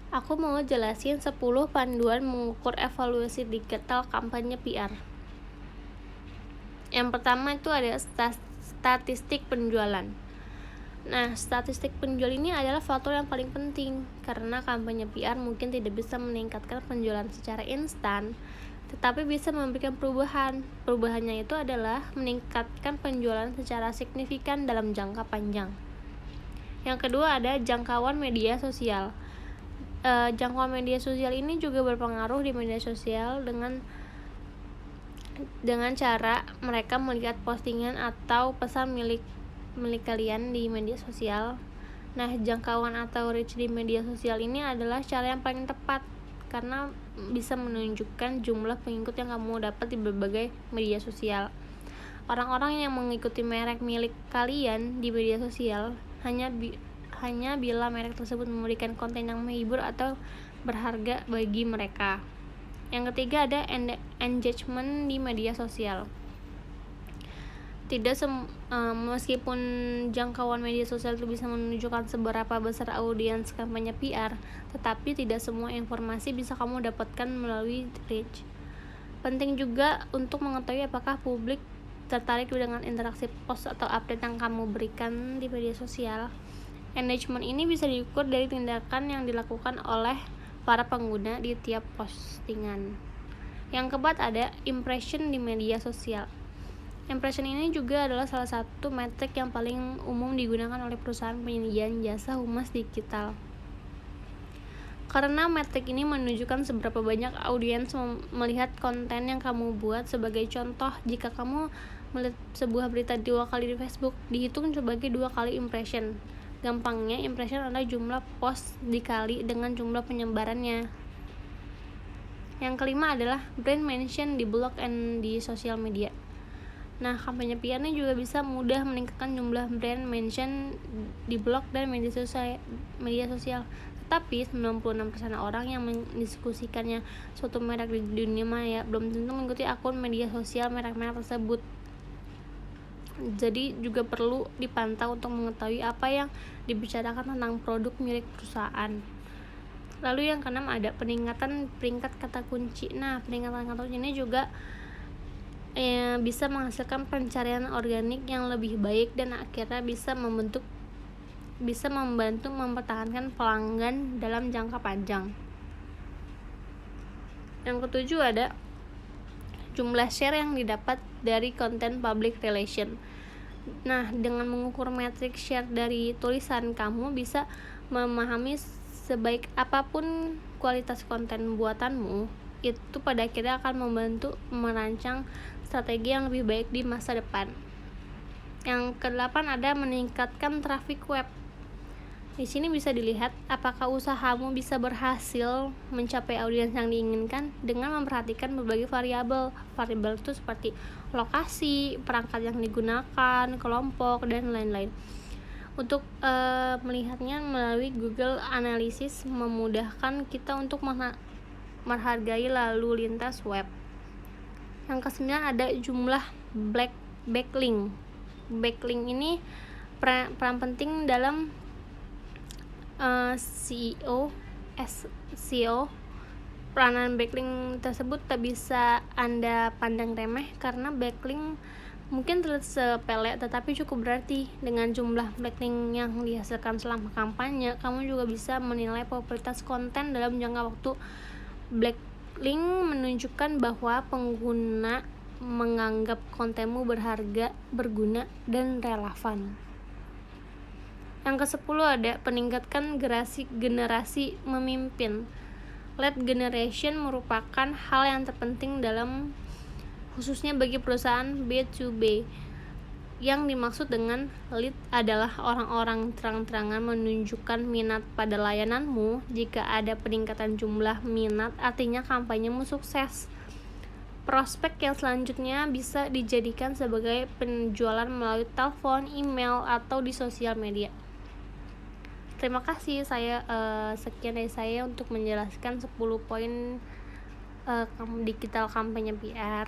Aku mau jelasin 10 panduan mengukur evaluasi digital kampanye PR. Yang pertama itu ada statistik penjualan. Nah, statistik penjual ini adalah faktor yang paling penting karena kampanye PR mungkin tidak bisa meningkatkan penjualan secara instan, tetapi bisa memberikan perubahan. Perubahannya itu adalah meningkatkan penjualan secara signifikan dalam jangka panjang. Yang kedua ada jangkauan media sosial. Jangkauan media sosial ini juga berpengaruh di media sosial dengan cara mereka melihat postingan atau pesan milik kalian di media sosial. Nah, jangkauan atau reach di media sosial ini adalah cara yang paling tepat karena bisa menunjukkan jumlah pengikut yang kamu dapat di berbagai media sosial. Orang-orang yang mengikuti merek milik kalian di media sosial hanya bila merek tersebut memberikan konten yang menghibur atau berharga bagi mereka. Yang ketiga ada engagement di media sosial. Meskipun jangkauan media sosial itu bisa menunjukkan seberapa besar audiens kampanye PR, tetapi tidak semua informasi bisa kamu dapatkan melalui reach. Penting juga untuk mengetahui apakah publik tertarik dengan interaksi post atau update yang kamu berikan di media sosial. Engagement ini bisa diukur dari tindakan yang dilakukan oleh para pengguna di tiap postingan. Yang keempat ada impression di media sosial. Impression ini juga adalah salah satu metrik yang paling umum digunakan oleh perusahaan penyedia jasa humas digital. Karena metrik ini menunjukkan seberapa banyak audiens melihat konten yang kamu buat. Sebagai contoh, jika kamu melihat sebuah berita 2 kali di Facebook, dihitung sebagai 2 kali impression. Gampangnya, impression adalah jumlah post dikali dengan jumlah penyebarannya. Yang kelima adalah brand mention di blog dan di sosial media. Nah, kampanye PR ini juga bisa mudah meningkatkan jumlah brand mention di blog dan media sosial. Tetapi 96% orang yang mendiskusikannya suatu merek di dunia maya belum tentu mengikuti akun media sosial merek-merek tersebut. Jadi juga perlu dipantau untuk mengetahui apa yang dibicarakan tentang produk milik perusahaan. Lalu yang keenam ada peningkatan peringkat kata kunci. Nah, peningkatan kata kunci ini juga bisa menghasilkan pencarian organik yang lebih baik dan akhirnya bisa membantu mempertahankan pelanggan dalam jangka panjang. Yang ketujuh ada jumlah share yang didapat dari konten public relation. Nah, dengan mengukur metrik share dari tulisan, kamu bisa memahami sebaik apapun kualitas konten buatanmu, itu pada akhirnya akan membantu merancang strategi yang lebih baik di masa depan. Yang ke-8 ada meningkatkan traffic web. Di sini bisa dilihat apakah usahamu bisa berhasil mencapai audiens yang diinginkan dengan memperhatikan berbagai variabel. Variabel itu seperti lokasi, perangkat yang digunakan, kelompok, dan lain-lain. Untuk melihatnya melalui Google Analytics memudahkan kita untuk menghargai lalu lintas web. Yang ke-9 ada jumlah backlink. Backlink ini peran penting dalam SEO. Peranan backlink tersebut tak bisa Anda pandang remeh karena backlink mungkin terlihat sepele tetapi cukup berarti. Dengan jumlah backlink yang dihasilkan selama kampanye, kamu juga bisa menilai popularitas konten dalam jangka waktu. Backlink menunjukkan bahwa pengguna menganggap kontenmu berharga, berguna, dan relevan. Yang ke-10 ada peningkatkan generasi memimpin. Lead generation merupakan hal yang terpenting dalam khususnya bagi perusahaan B2B. Yang dimaksud dengan lead adalah orang-orang terang-terangan menunjukkan minat pada layananmu. Jika ada peningkatan jumlah minat, artinya kampanyemu sukses. Prospek yang selanjutnya bisa dijadikan sebagai penjualan melalui telepon, email, atau di sosial media. Terima kasih, sekian dari saya untuk menjelaskan 10 poin digital kampanye PR.